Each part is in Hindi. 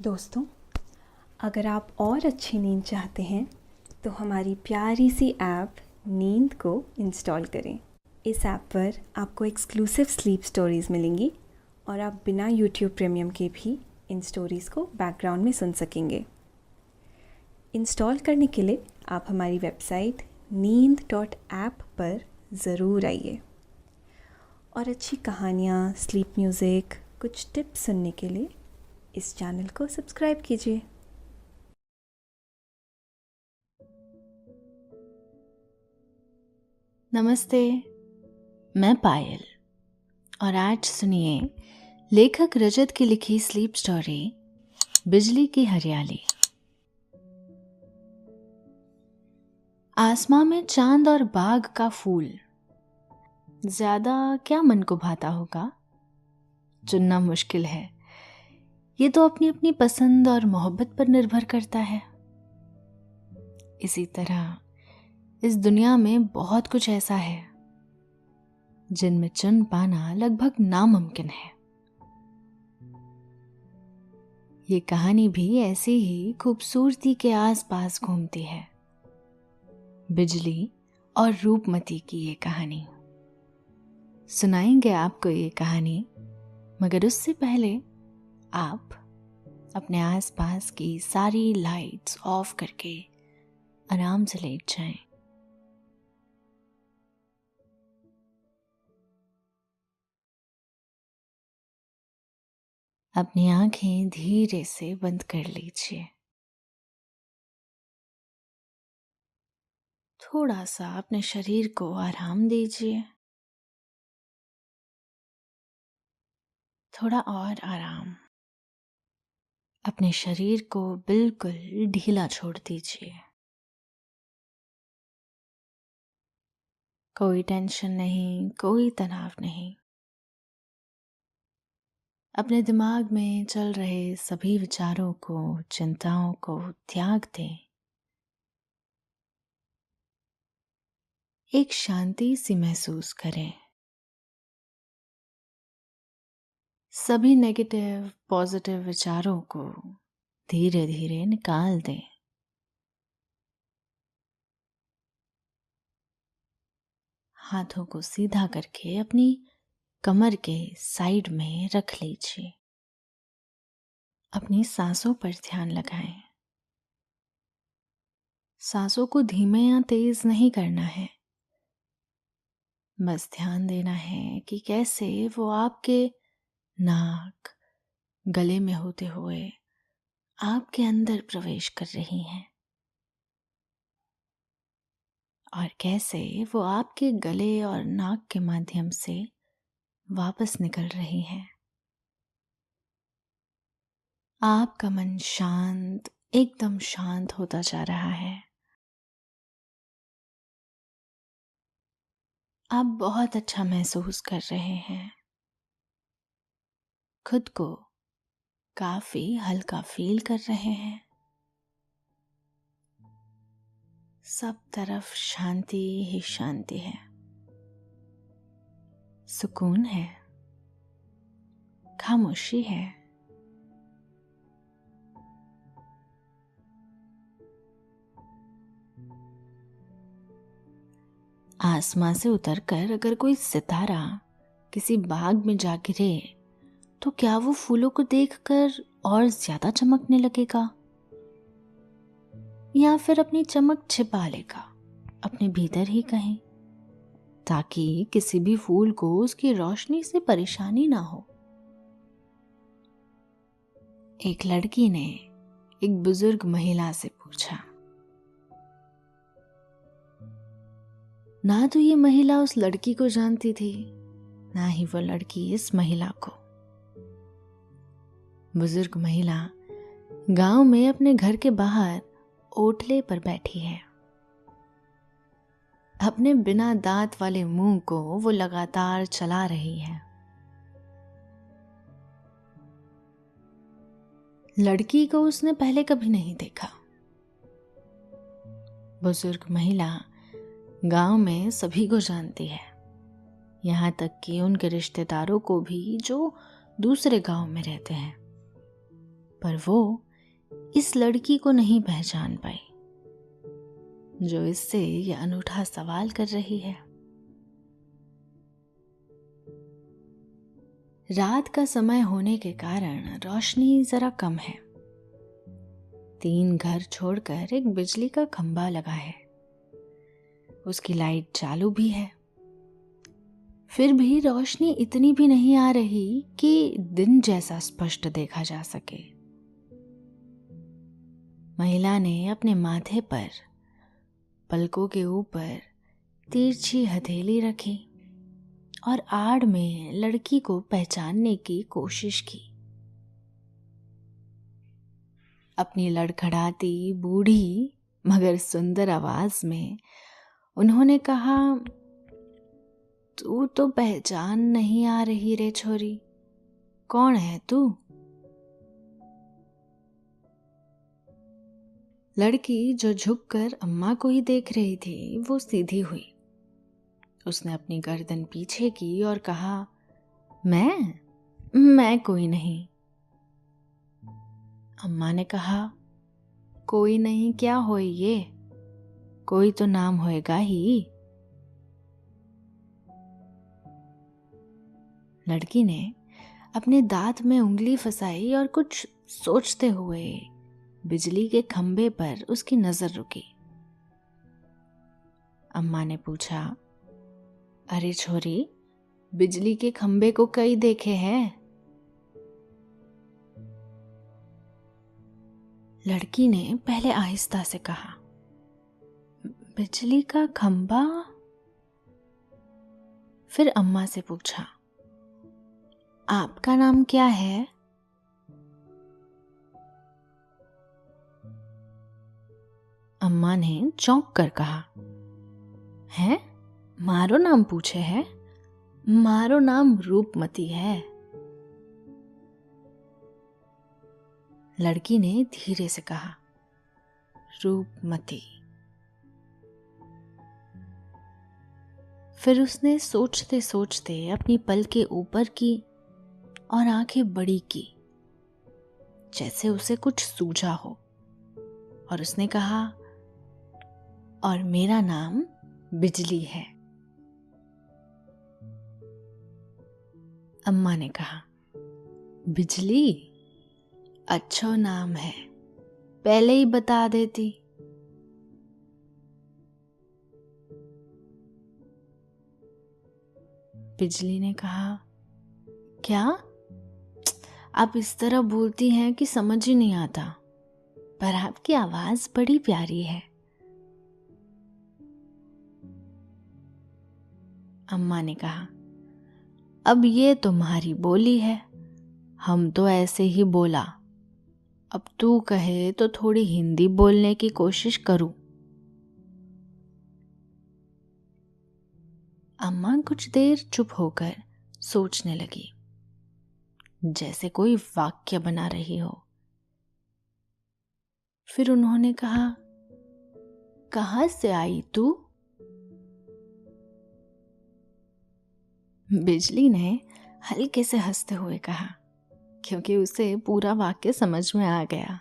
दोस्तों, अगर आप और अच्छी नींद चाहते हैं तो हमारी प्यारी सी ऐप नींद को इंस्टॉल करें। इस ऐप पर आपको एक्सक्लूसिव स्लीप स्टोरीज़ मिलेंगी और आप बिना यूट्यूब प्रीमियम के भी इन स्टोरीज़ को बैकग्राउंड में सुन सकेंगे। इंस्टॉल करने के लिए आप हमारी वेबसाइट neend.app पर ज़रूर आइए और अच्छी कहानियाँ, स्लीप म्यूज़िक, कुछ टिप्स सुनने के लिए इस चैनल को सब्सक्राइब कीजिए। नमस्ते, मैं पायल और आज सुनिए लेखक रजत की लिखी स्लीप स्टोरी बिजली की हरियाली। आसमां में चांद और बाग का फूल, ज्यादा क्या मन को भाता होगा? चुनना मुश्किल है। ये तो अपनी अपनी पसंद और मोहब्बत पर निर्भर करता है। इसी तरह इस दुनिया में बहुत कुछ ऐसा है जिनमें चुन पाना लगभग नामुमकिन है। ये कहानी भी ऐसी ही खूबसूरती के आसपास घूमती है। बिजली और रूपमती की ये कहानी सुनाएंगे आपको ये कहानी, मगर उससे पहले आप अपने आसपास की सारी लाइट्स ऑफ करके आराम से लेट जाएं। अपनी आंखें धीरे से बंद कर लीजिए। थोड़ा सा अपने शरीर को आराम दीजिए। थोड़ा और आराम। अपने शरीर को बिल्कुल ढीला छोड़ दीजिए। कोई टेंशन नहीं, कोई तनाव नहीं। अपने दिमाग में चल रहे सभी विचारों को, चिंताओं को त्याग दें। एक शांति सी महसूस करें। सभी नेगेटिव, पॉजिटिव विचारों को धीरे धीरे निकाल दें। हाथों को सीधा करके अपनी कमर के साइड में रख लीजिए। अपनी सांसों पर ध्यान लगाएं। सांसों को धीमे या तेज नहीं करना है। बस ध्यान देना है कि कैसे वो आपके नाक, गले में होते हुए आपके अंदर प्रवेश कर रही हैं और कैसे वो आपके गले और नाक के माध्यम से वापस निकल रही हैं। आपका मन शांत, एकदम शांत होता जा रहा है। आप बहुत अच्छा महसूस कर रहे हैं। खुद को काफी हल्का फील कर रहे हैं। सब तरफ शांति ही शांति है, सुकून है, खामोशी है। आसमां से उतरकर अगर कोई सितारा किसी बाग में जा गिरे तो क्या वो फूलों को देखकर और ज्यादा चमकने लगेगा, या फिर अपनी चमक छिपा लेगा अपने भीतर ही कहीं, ताकि किसी भी फूल को उसकी रोशनी से परेशानी ना हो। एक लड़की ने एक बुजुर्ग महिला से पूछा। ना तो ये महिला उस लड़की को जानती थी, ना ही वो लड़की इस महिला को। बुजुर्ग महिला गांव में अपने घर के बाहर ओटले पर बैठी है। अपने बिना दांत वाले मुंह को वो लगातार चला रही है। लड़की को उसने पहले कभी नहीं देखा। बुजुर्ग महिला गांव में सभी को जानती है, यहाँ तक कि उनके रिश्तेदारों को भी जो दूसरे गांव में रहते हैं। पर वो इस लड़की को नहीं पहचान पाई जो इससे ये अनूठा सवाल कर रही है। रात का समय होने के कारण रोशनी जरा कम है। 3 घर छोड़कर एक बिजली का खंभा लगा है, उसकी लाइट चालू भी है। फिर भी रोशनी इतनी भी नहीं आ रही कि दिन जैसा स्पष्ट देखा जा सके। महिला ने अपने माथे पर पलकों के ऊपर तिरछी हथेली रखी और आड़ में लड़की को पहचानने की कोशिश की। अपनी लड़खड़ाती बूढ़ी मगर सुंदर आवाज में उन्होंने कहा, तू तो पहचान नहीं आ रही रे छोरी, कौन है तू? लड़की जो झुककर अम्मा को ही देख रही थी वो सीधी हुई। उसने अपनी गर्दन पीछे की और कहा, मैं कोई नहीं। अम्मा ने कहा, कोई नहीं क्या होए ये, कोई तो नाम होएगा ही। लड़की ने अपने दांत में उंगली फंसाई और कुछ सोचते हुए बिजली के खंभे पर उसकी नजर रुकी। अम्मा ने पूछा, अरे छोरी, बिजली के खंभे को कई देखे हैं? लड़की ने पहले आहिस्ता से कहा, बिजली का खंभा? फिर अम्मा से पूछा, आपका नाम क्या है? अम्मा ने चौंक कर कहा, है? मारो नाम पूछे है? मारो नाम रूपमती है। लड़की ने धीरे से कहा, रूपमती। फिर उसने सोचते सोचते अपनी पलकें ऊपर की और आंखें बड़ी की, जैसे उसे कुछ सूझा हो, और उसने कहा, और मेरा नाम बिजली है। अम्मा ने कहा, बिजली? अच्छा नाम है, पहले ही बता देती। बिजली ने कहा, क्या? आप इस तरह बोलती हैं कि समझ ही नहीं आता, पर आपकी आवाज बड़ी प्यारी है। अम्मा ने कहा, अब ये तुम्हारी बोली है, हम तो ऐसे ही बोला, अब तू कहे तो थोड़ी हिंदी बोलने की कोशिश करूं। अम्मा कुछ देर चुप होकर सोचने लगी, जैसे कोई वाक्य बना रही हो। फिर उन्होंने कहा, कहां से आई तू? बिजली ने हल्के से हंसते हुए कहा, क्योंकि उसे पूरा वाक्य समझ में आ गया,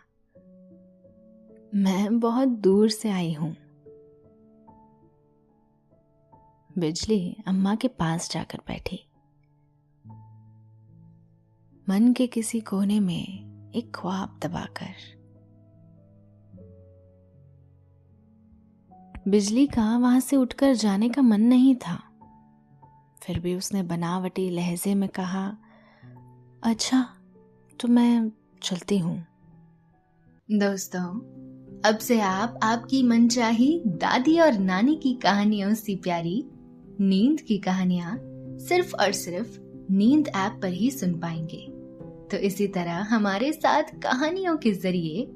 मैं बहुत दूर से आई हूं। बिजली अम्मा के पास जाकर बैठी। मन के किसी कोने में एक ख्वाब दबाकर। बिजली का वहां से उठकर जाने का मन नहीं था, फिर भी उसने बनावटी लहजे में कहा, अच्छा तो मैं चलती हूँ। दोस्तों, अब से आप आपकी मनचाही दादी और नानी की कहानियों से प्यारी नींद की कहानियां सिर्फ और सिर्फ नींद ऐप पर ही सुन पाएंगे। तो इसी तरह हमारे साथ कहानियों के जरिए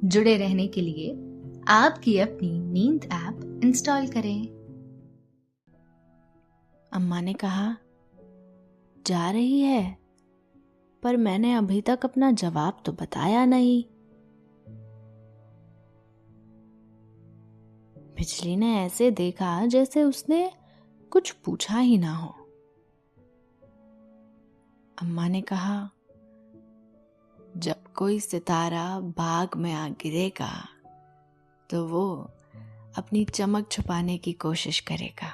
जुड़े रहने के लिए आपकी अपनी नींद ऐप इंस्टॉल करें। अम्मा ने कहा, जा रही है, पर मैंने अभी तक अपना जवाब तो बताया नहीं। बिजली ने ऐसे देखा जैसे उसने कुछ पूछा ही ना हो। अम्मा ने कहा, जब कोई सितारा बाग में आ गिरेगा तो वो अपनी चमक छुपाने की कोशिश करेगा।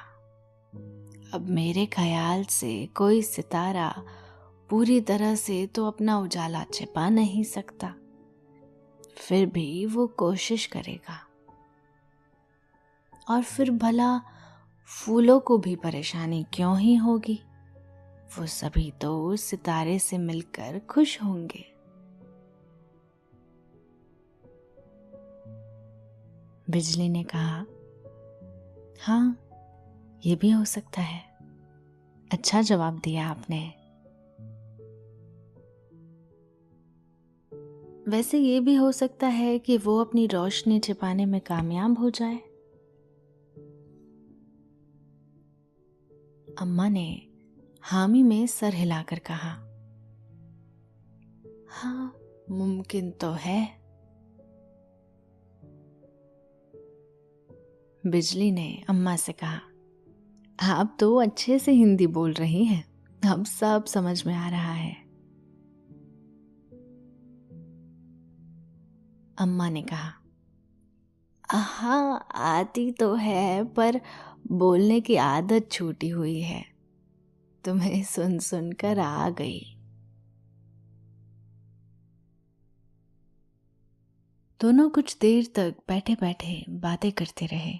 अब मेरे ख्याल से कोई सितारा पूरी तरह से तो अपना उजाला छिपा नहीं सकता, फिर भी वो कोशिश करेगा। और फिर भला फूलों को भी परेशानी क्यों ही होगी, वो सभी तो उस सितारे से मिलकर खुश होंगे। बिजली ने कहा, हाँ, ये भी हो सकता है। अच्छा जवाब दिया आपने। वैसे ये भी हो सकता है कि वो अपनी रोशनी छिपाने में कामयाब हो जाए। अम्मा ने हामी में सर हिलाकर कहा, हाँ, मुमकिन तो है। बिजली ने अम्मा से कहा, आप तो अच्छे से हिंदी बोल रही हैं, अब सब समझ में आ रहा है। अम्मा ने कहा, हाँ, आती तो है, पर बोलने की आदत छूटी हुई है, तुम्हें सुन सुन कर आ गई। दोनों कुछ देर तक बैठे बैठे बातें करते रहे।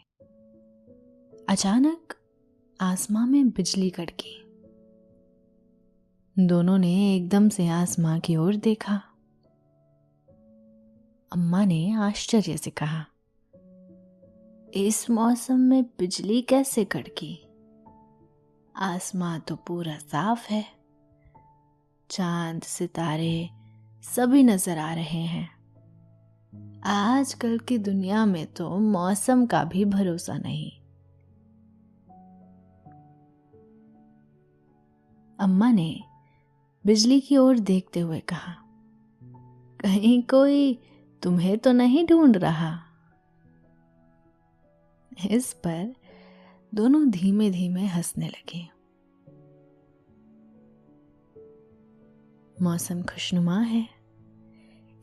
अचानक आसमां में बिजली कड़की। दोनों ने एकदम से आसमां की ओर देखा। अम्मा ने आश्चर्य से कहा, इस मौसम में बिजली कैसे कड़की? आसमां तो पूरा साफ है, चांद सितारे सभी नजर आ रहे हैं। आजकल की दुनिया में तो मौसम का भी भरोसा नहीं। अम्मा ने बिजली की ओर देखते हुए कहा, कहीं कोई तुम्हें तो नहीं ढूंढ रहा? इस पर दोनों धीमे धीमे हंसने लगे। मौसम खुशनुमा है।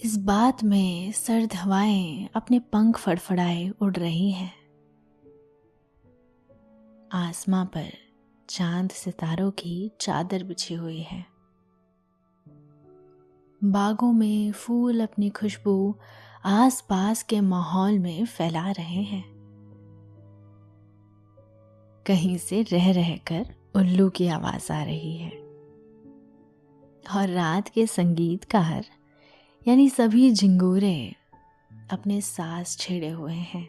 इस बात में सर्द हवाएं अपने पंख फड़फड़ाए उड़ रही हैं। आसमां पर चांद सितारों की चादर बिछी हुई है। बागों में फूल अपनी खुशबू आसपास के माहौल में फैला रहे हैं। कहीं से रह रहकर उल्लू की आवाज आ रही है और रात के संगीतकार यानी सभी झिंगूरे अपने सांस छेड़े हुए हैं।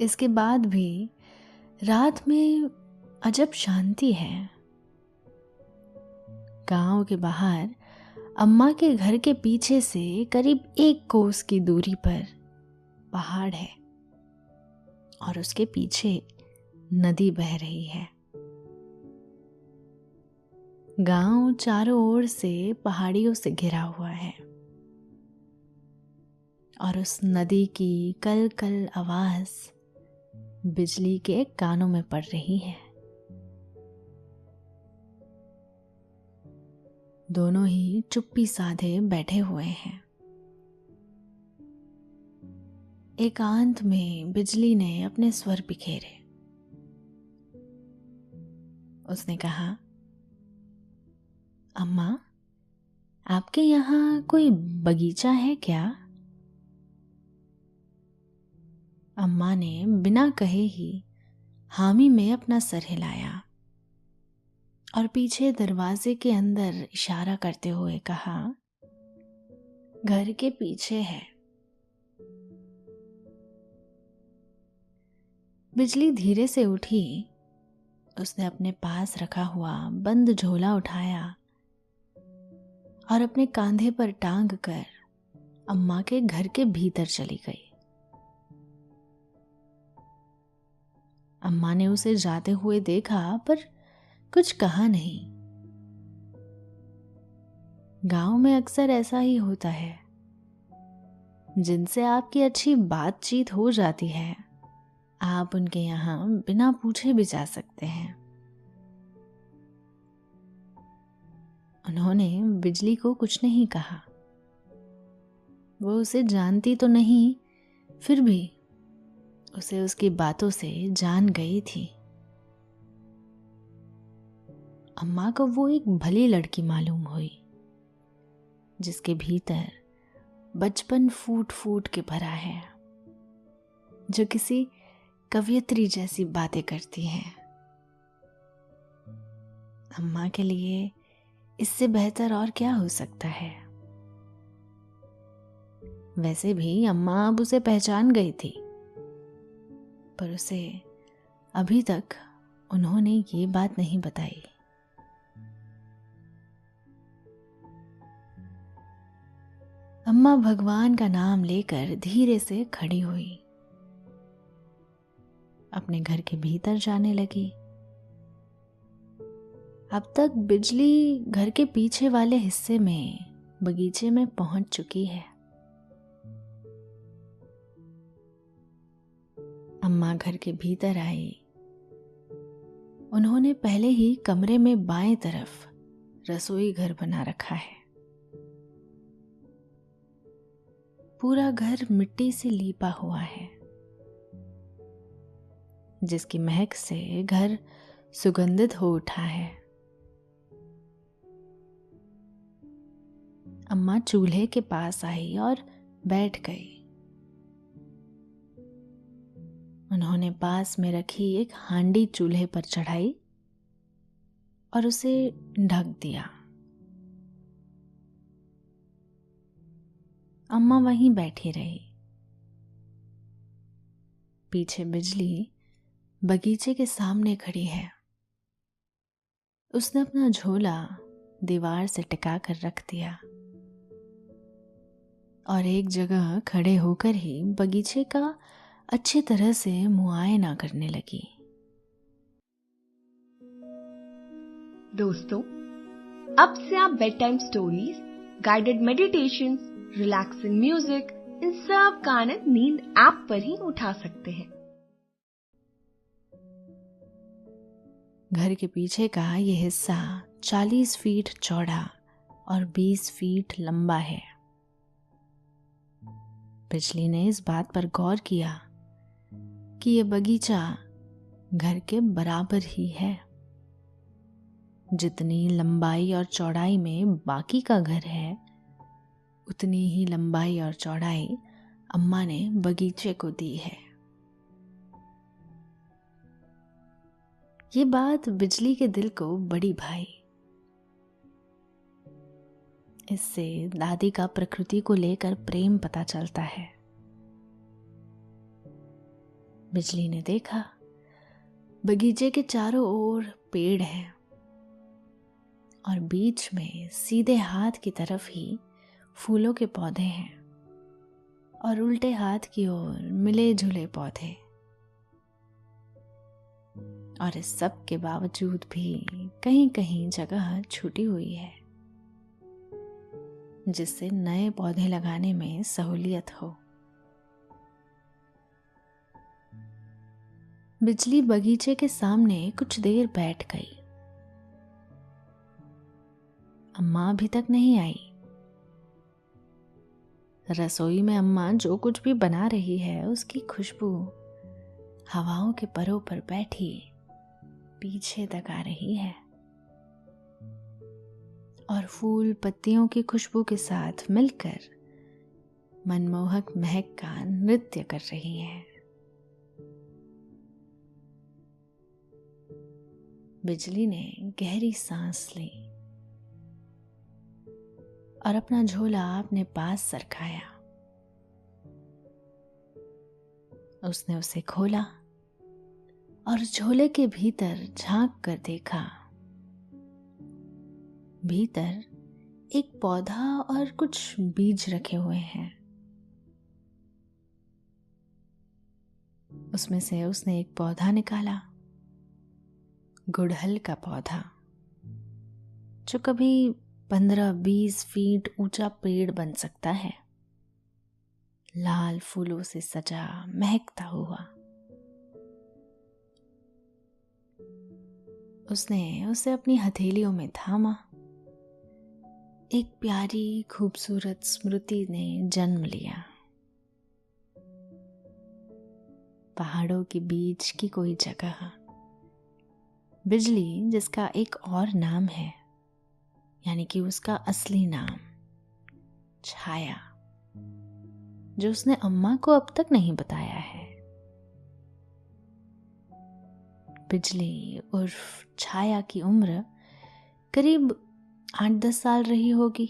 इसके बाद भी रात में अजब शांति है। गांव के बाहर अम्मा के घर के पीछे से करीब 1 कोस की दूरी पर पहाड़ है और उसके पीछे नदी बह रही है। गांव चारों ओर से पहाड़ियों से घिरा हुआ है और उस नदी की कल कल आवाज बिजली के कानों में पड़ रही है। दोनों ही चुप्पी साधे बैठे हुए हैं। एकांत में बिजली ने अपने स्वर बिखेरे। उसने कहा, अम्मा, आपके यहाँ कोई बगीचा है क्या? अम्मा ने बिना कहे ही हामी में अपना सर हिलाया और पीछे दरवाजे के अंदर इशारा करते हुए कहा, घर के पीछे है। बिजली धीरे से उठी। उसने अपने पास रखा हुआ बंद झोला उठाया और अपने कांधे पर टांग कर अम्मा के घर के भीतर चली गई। अम्मा ने उसे जाते हुए देखा पर कुछ कहा नहीं। गांव में अक्सर ऐसा ही होता है, जिनसे आपकी अच्छी बातचीत हो जाती है, आप उनके यहाँ बिना पूछे भी जा सकते हैं। उन्होंने बिजली को कुछ नहीं कहा। वो उसे जानती तो नहीं, फिर भी उसे उसकी बातों से जान गई थी। अम्मा को वो एक भली लड़की मालूम हुई, जिसके भीतर बचपन फूट फूट के भरा है, जो किसी कवियत्री जैसी बातें करती है। अम्मा के लिए इससे बेहतर और क्या हो सकता है। वैसे भी अम्मा अब उसे पहचान गई थी, पर उसे अभी तक उन्होंने ये बात नहीं बताई। अम्मा भगवान का नाम लेकर धीरे से खड़ी हुई, अपने घर के भीतर जाने लगी। अब तक बिजली घर के पीछे वाले हिस्से में बगीचे में पहुंच चुकी है। अम्मा घर के भीतर आई। उन्होंने पहले ही कमरे में बाएं तरफ रसोई घर बना रखा है। पूरा घर मिट्टी से लीपा हुआ है, जिसकी महक से घर सुगंधित हो उठा है। अम्मा चूल्हे के पास आई और बैठ गई। उन्होंने पास में रखी एक हांडी चूल्हे पर चढ़ाई और उसे ढक दिया। अम्मा वहीं बैठी रही। पीछे बिजली बगीचे के सामने खड़ी है। उसने अपना झोला दीवार से टिका कर रख दिया और एक जगह खड़े होकर ही बगीचे का अच्छी तरह से मुआयना करने लगी। दोस्तों, अब से आप bedtime stories, guided meditations, relaxing music, इन सब का आनंद नींद ऐप पर ही उठा सकते हैं। घर के पीछे का ये हिस्सा 40 फीट चौड़ा और 20 फीट लंबा है। बिजली ने इस बात पर गौर किया कि ये बगीचा घर के बराबर ही है। जितनी लंबाई और चौड़ाई में बाकी का घर है, उतनी ही लंबाई और चौड़ाई अम्मा ने बगीचे को दी है। ये बात बिजली के दिल को बड़ी भाई। इससे दादी का प्रकृति को लेकर प्रेम पता चलता है। बिजली ने देखा बगीचे के चारों ओर पेड़ हैं और बीच में सीधे हाथ की तरफ ही फूलों के पौधे हैं और उल्टे हाथ की ओर मिले जुले पौधे। और इस सब के बावजूद भी कहीं कहीं जगह छूटी हुई है, जिससे नए पौधे लगाने में सहूलियत हो। बिजली बगीचे के सामने कुछ देर बैठ गई। अम्मा अभी तक नहीं आई। रसोई में अम्मा जो कुछ भी बना रही है, उसकी खुशबू हवाओं के परों पर बैठी पीछे तक आ रही है और फूल पत्तियों की खुशबू के साथ मिलकर मनमोहक महक का नृत्य कर रही है। बिजली ने गहरी सांस ली और अपना झोला अपने पास सरकाया। उसने उसे खोला और झोले के भीतर झांक कर देखा। भीतर एक पौधा और कुछ बीज रखे हुए हैं। उसमें से उसने एक पौधा निकाला, गुड़हल का पौधा, जो कभी 15-20 फीट ऊंचा पेड़ बन सकता है। लाल फूलों से सजा, महकता हुआ। उसने उसे अपनी हथेलियों में थामा एक प्यारी खूबसूरत स्मृति ने जन्म लिया। पहाड़ों के बीच की कोई जगह, बिजली जिसका एक और नाम है, यानी कि उसका असली नाम छाया, जो उसने अम्मा को अब तक नहीं बताया है। बिजली उर्फ छाया की उम्र करीब 8-10 साल रही होगी।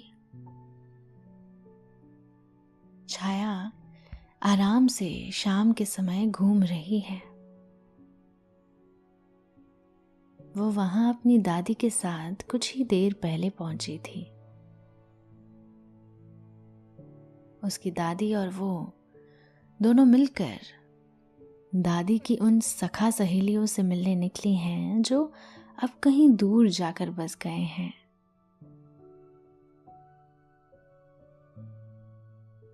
छाया आराम से शाम के समय घूम रही है। वो वहां अपनी दादी के साथ कुछ ही देर पहले पहुंची थी। उसकी दादी और वो दोनों मिलकर दादी की उन सखा सहेलियों से मिलने निकली हैं जो अब कहीं दूर जाकर बस गए हैं।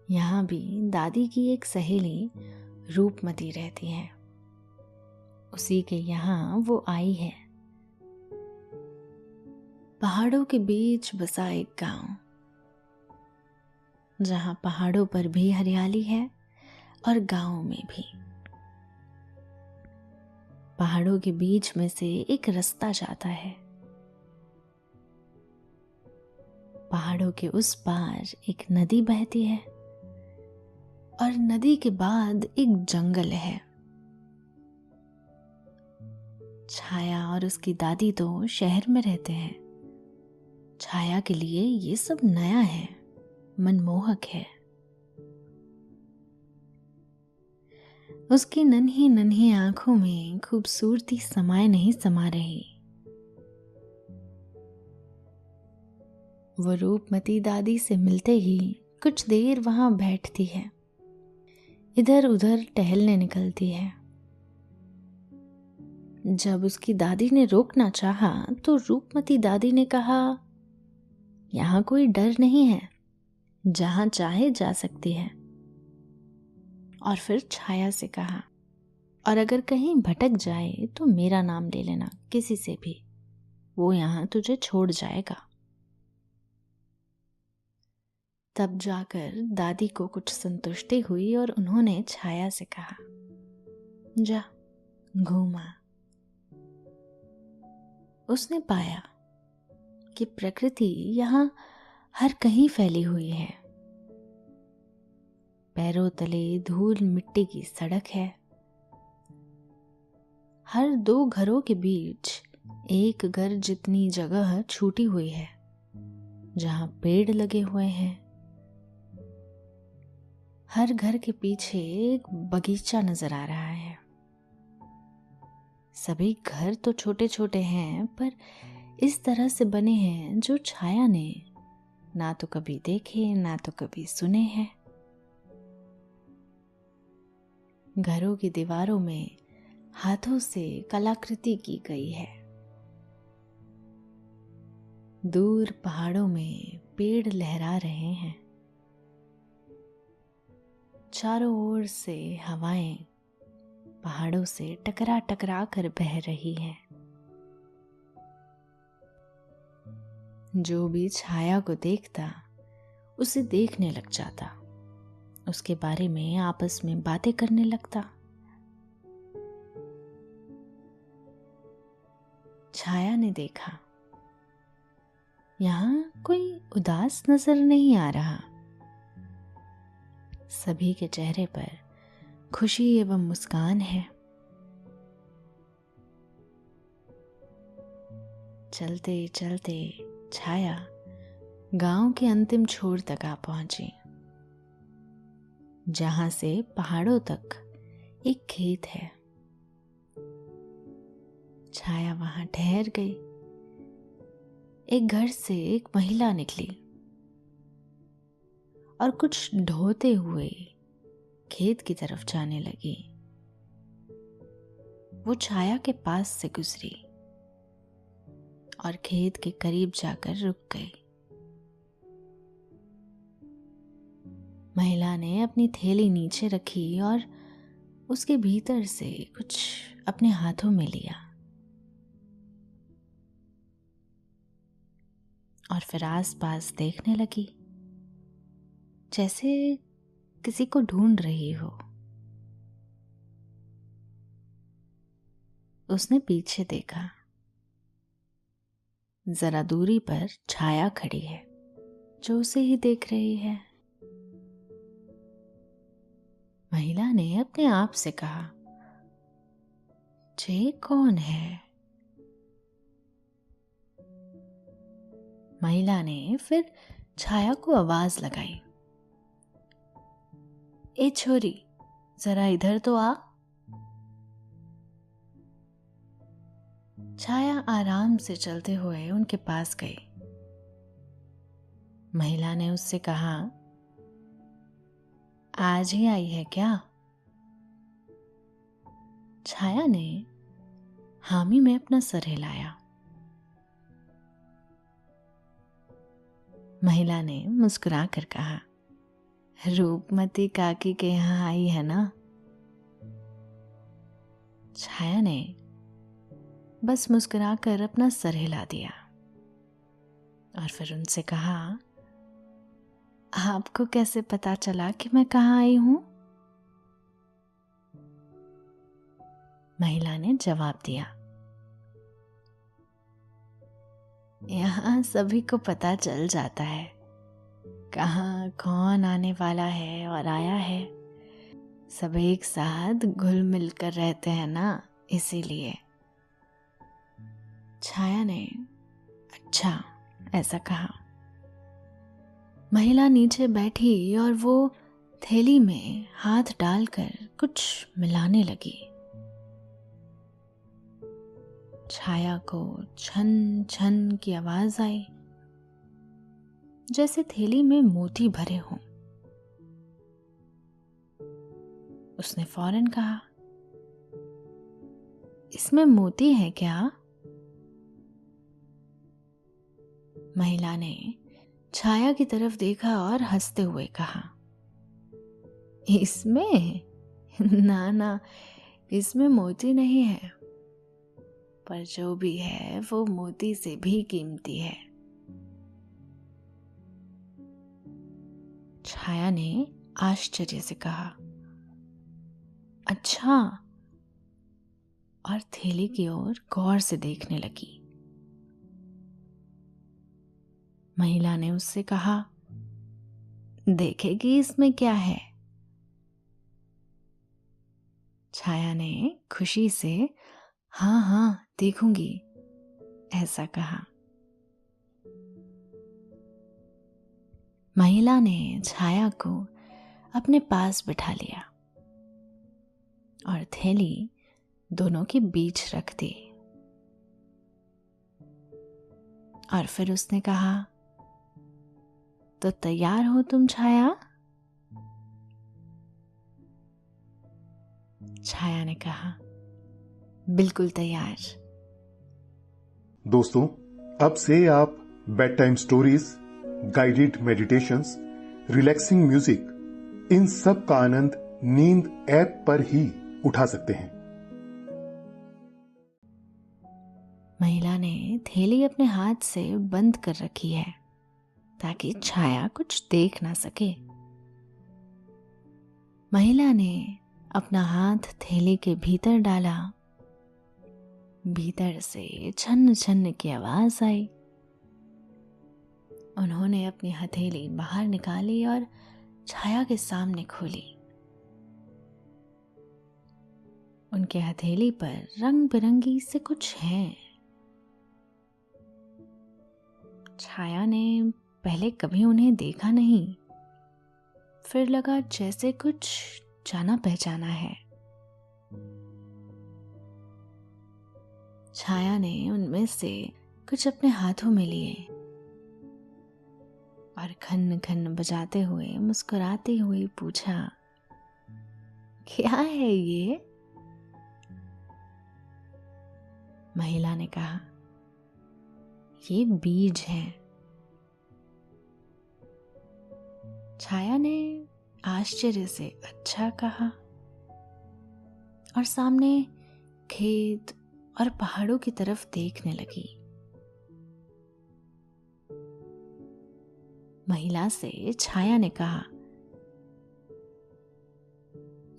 यहाँ भी दादी की एक सहेली रूपमती रहती है। उसी के यहाँ वो आई है। पहाड़ों के बीच बसा एक गांव, जहाँ पहाड़ों पर भी हरियाली है और गांव में भी। पहाड़ों के बीच में से एक रास्ता जाता है। पहाड़ों के उस पार एक नदी बहती है और नदी के बाद एक जंगल है। छाया और उसकी दादी तो शहर में रहते हैं। छाया के लिए ये सब नया है, मनमोहक है। उसकी नन्ही नन्ही आंखों में खूबसूरती समाये नहीं समा रही। वो रूपमती दादी से मिलते ही कुछ देर वहां बैठती है, इधर उधर टहलने निकलती है। जब उसकी दादी ने रोकना चाहा तो रूपमती दादी ने कहा, यहाँ कोई डर नहीं है, जहां चाहे जा सकती है। और फिर छाया से कहा, और अगर कहीं भटक जाए तो मेरा नाम ले लेना किसी से भी, वो यहाँ तुझे छोड़ जाएगा। तब जाकर दादी को कुछ संतुष्टि हुई और उन्होंने छाया से कहा, जा घूमा। उसने पाया कि प्रकृति यहाँ हर कहीं फैली हुई है। पैरों तले धूल मिट्टी की सड़क है। हर 2 घरों के बीच एक घर जितनी जगह छूटी हुई है, जहां पेड़ लगे हुए हैं। हर घर के पीछे एक बगीचा नजर आ रहा है। सभी घर तो छोटे छोटे हैं, पर इस तरह से बने हैं जो छाया ने ना तो कभी देखे ना तो कभी सुने हैं। घरों की दीवारों में हाथों से कलाकृति की गई है। दूर पहाड़ों में पेड़ लहरा रहे हैं। चारों ओर से हवाएं पहाड़ों से टकरा टकरा कर बह रही हैं। जो भी छाया को देखता उसे देखने लग जाता, उसके बारे में आपस में बातें करने लगता। छाया ने देखा, यहाँ कोई उदास नजर नहीं आ रहा। सभी के चेहरे पर खुशी एवं मुस्कान है। चलते चलते छाया गांव के अंतिम छोर तक आ पहुंची, जहां से पहाड़ों तक एक खेत है। छाया वहां ठहर गई। एक घर से एक महिला निकली और कुछ ढोते हुए खेत की तरफ जाने लगी। वो छाया के पास से गुजरी और खेत के करीब जाकर रुक गई। महिला ने अपनी थैली नीचे रखी और उसके भीतर से कुछ अपने हाथों में लिया और फिर आसपास देखने लगी, जैसे किसी को ढूंढ रही हो। उसने पीछे देखा, जरा दूरी पर छाया खड़ी है जो उसे ही देख रही है। महिला ने अपने आप से कहा, ये कौन है? महिला ने फिर छाया को आवाज लगाई, ए छोरी, जरा इधर तो आ। छाया आराम से चलते हुए उनके पास गई। महिला ने उससे कहा, आज ही आई है क्या? छाया ने हामी में अपना सर हिलाया। महिला ने मुस्कुरा कर कहा, रूपमती काकी के यहाँ आई है ना? छाया ने बस मुस्कुरा कर अपना सर हिला दिया और फिर उनसे कहा, आपको कैसे पता चला कि मैं कहाँ आई हूं? महिला ने जवाब दिया, यहाँ सभी को पता चल जाता है कहाँ कौन आने वाला है और आया है। सब एक साथ घुल मिल कर रहते हैं ना, इसीलिए। छाया ने अच्छा ऐसा कहा। महिला नीचे बैठी और वो थैली में हाथ डालकर कुछ मिलाने लगी। छाया को छन छन की आवाज आई, जैसे थैली में मोती भरे हों। उसने फौरन कहा, इसमें मोती है क्या? महिला ने छाया की तरफ देखा और हंसते हुए कहा, इसमें ना ना, इसमें मोती नहीं है, पर जो भी है वो मोती से भी कीमती है। छाया ने आश्चर्य से कहा, अच्छा, और थैली की ओर गौर से देखने लगी। महिला ने उससे कहा, देखेगी इसमें क्या है? छाया ने खुशी से हाँ हाँ देखूंगी ऐसा कहा। महिला ने छाया को अपने पास बिठा लिया और थैली दोनों के बीच रख दी और फिर उसने कहा, तो तैयार हो तुम छाया? छाया ने कहा, बिल्कुल तैयार। दोस्तों, अब से आप bedtime stories, guided meditations, relaxing music, इन सब का आनंद नींद ऐप पर ही उठा सकते हैं। महिला ने थैली अपने हाथ से बंद कर रखी है ताकि छाया कुछ देख ना सके। महिला ने अपना हाथ थैली के भीतर डाला। भीतर से छन छन की आवाज आई। उन्होंने अपनी हथेली बाहर निकाली और छाया के सामने खोली। उनके हथेली पर रंग बिरंगी से कुछ है। छाया ने पहले कभी उन्हें देखा नहीं, फिर लगा जैसे कुछ जाना पहचाना है। छाया ने उनमें से कुछ अपने हाथों में लिए और खन खन बजाते हुए मुस्कुराते हुए पूछा, क्या है ये? महिला ने कहा, ये बीज है। छाया ने आश्चर्य से अच्छा कहा और सामने खेत और पहाड़ों की तरफ देखने लगी। महिला से छाया ने कहा,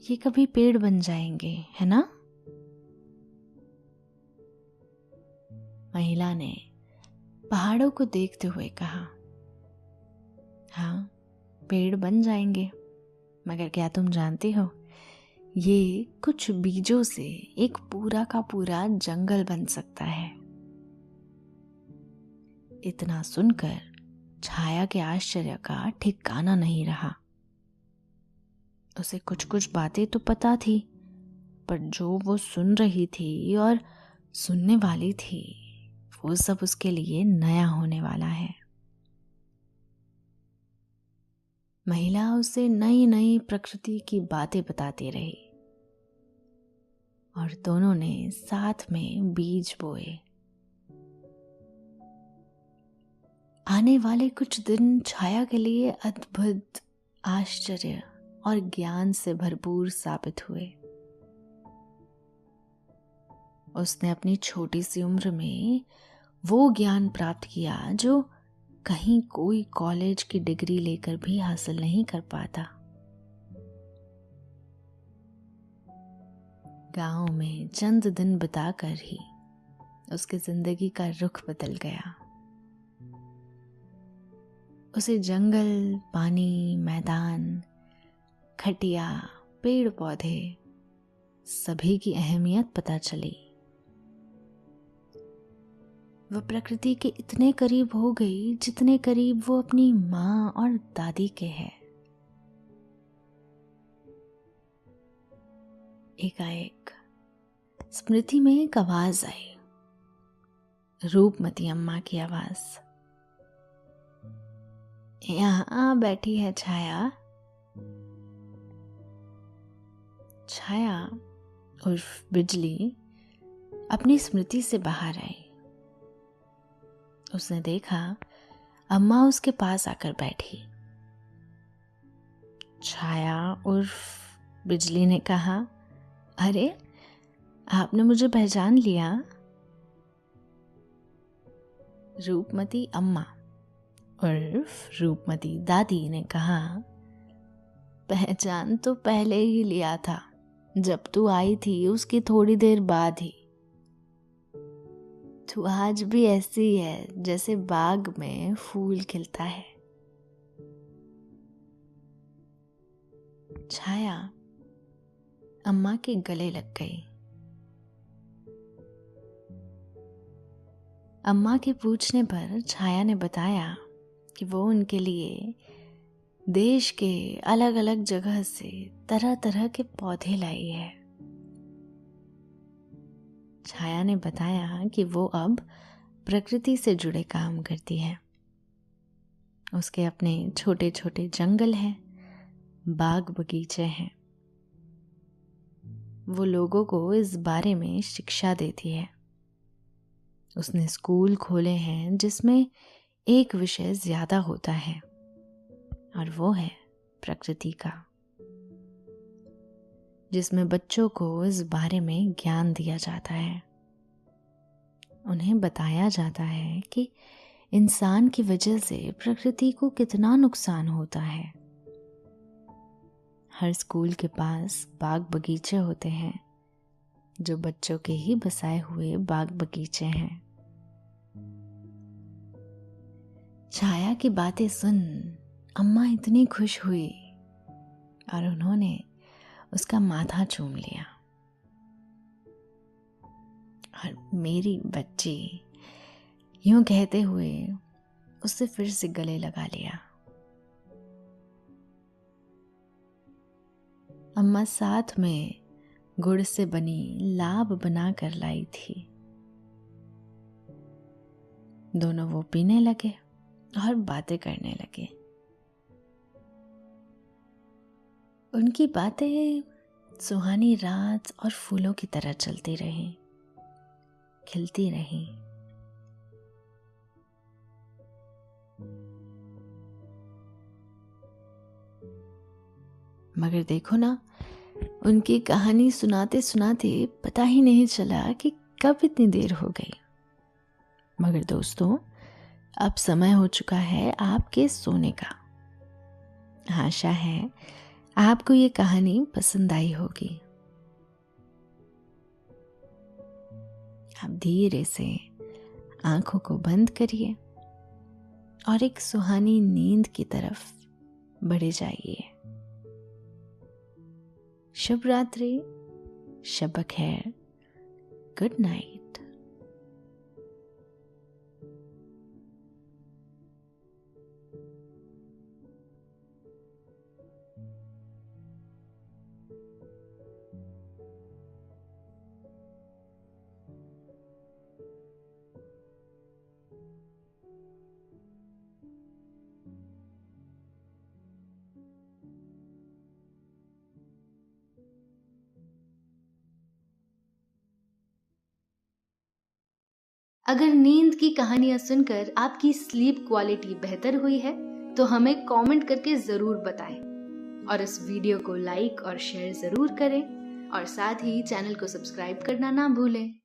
ये कभी पेड़ बन जाएंगे, है ना? महिला ने पहाड़ों को देखते हुए कहा, हाँ, पेड़ बन जाएंगे, मगर क्या तुम जानती हो, ये कुछ बीजों से एक पूरा का पूरा जंगल बन सकता है। इतना सुनकर छाया के आश्चर्य का ठिकाना नहीं रहा। उसे कुछ कुछ बातें तो पता थी, पर जो वो सुन रही थी और सुनने वाली थी, वो सब उसके लिए नया होने वाला है। महिला उसे नई नई प्रकृति की बातें बताती रही और दोनों ने साथ में बीज बोए। आने वाले कुछ दिन छाया के लिए अद्भुत, आश्चर्य और ज्ञान से भरपूर साबित हुए। उसने अपनी छोटी सी उम्र में वो ज्ञान प्राप्त किया जो कहीं कोई कॉलेज की डिग्री लेकर भी हासिल नहीं कर पाता। गांव में चंद दिन बिताकर ही उसकी जिंदगी का रुख बदल गया। उसे जंगल, पानी, मैदान, खटिया, पेड़ पौधे सभी की अहमियत पता चली। वह प्रकृति के इतने करीब हो गई जितने करीब वो अपनी माँ और दादी के है। एकाएक स्मृति में एक आवाज आई, रूपमती अम्मा की आवाज। यहाँ बैठी है छाया। छाया उर्फ बिजली अपनी स्मृति से बाहर आई। उसने देखा अम्मा उसके पास आकर बैठी। छाया उर्फ बिजली ने कहा, अरे आपने मुझे पहचान लिया? रूपमती अम्मा उर्फ रूपमती दादी ने कहा, पहचान तो पहले ही लिया था, जब तू आई थी उसकी थोड़ी देर बाद ही। तू आज भी ऐसी है जैसे बाग में फूल खिलता है। छाया अम्मा के गले लग गई। अम्मा के पूछने पर छाया ने बताया कि वो उनके लिए देश के अलग अलग जगह से तरह तरह के पौधे लाई है। छाया ने बताया कि वो अब प्रकृति से जुड़े काम करती है। उसके अपने छोटे छोटे जंगल हैं, बाग बगीचे हैं। वो लोगों को इस बारे में शिक्षा देती है। उसने स्कूल खोले हैं जिसमें एक विषय ज्यादा होता है और वो है प्रकृति का, जिसमें बच्चों को इस बारे में ज्ञान दिया जाता है। उन्हें बताया जाता है कि इंसान की वजह से प्रकृति को कितना नुकसान होता है। हर स्कूल के पास बाग बगीचे होते हैं जो बच्चों के ही बसाए हुए बाग बगीचे हैं। छाया की बातें सुन अम्मा इतनी खुश हुई और उन्होंने उसका माथा चूम लिया और मेरी बच्ची यूं कहते हुए उससे फिर से गले लगा लिया। अम्मा साथ में गुड़ से बनी लाब बना कर लाई थी। दोनों वो पीने लगे और बातें करने लगे। उनकी बातें सुहानी रात और फूलों की तरह चलती रहीं, खिलती रहीं। मगर देखो ना, उनकी कहानी सुनाते सुनाते पता ही नहीं चला कि कब इतनी देर हो गई। मगर दोस्तों, अब समय हो चुका है आपके सोने का। आशा है आपको ये कहानी पसंद आई होगी। आप धीरे से आंखों को बंद करिए और एक सुहानी नींद की तरफ बढ़े जाइए। शुभ रात्रि, शब खैर, गुड नाइट। अगर नींद की कहानियां सुनकर आपकी स्लीप क्वालिटी बेहतर हुई है तो हमें कमेंट करके जरूर बताएं और इस वीडियो को लाइक और शेयर जरूर करें और साथ ही चैनल को सब्सक्राइब करना ना भूलें।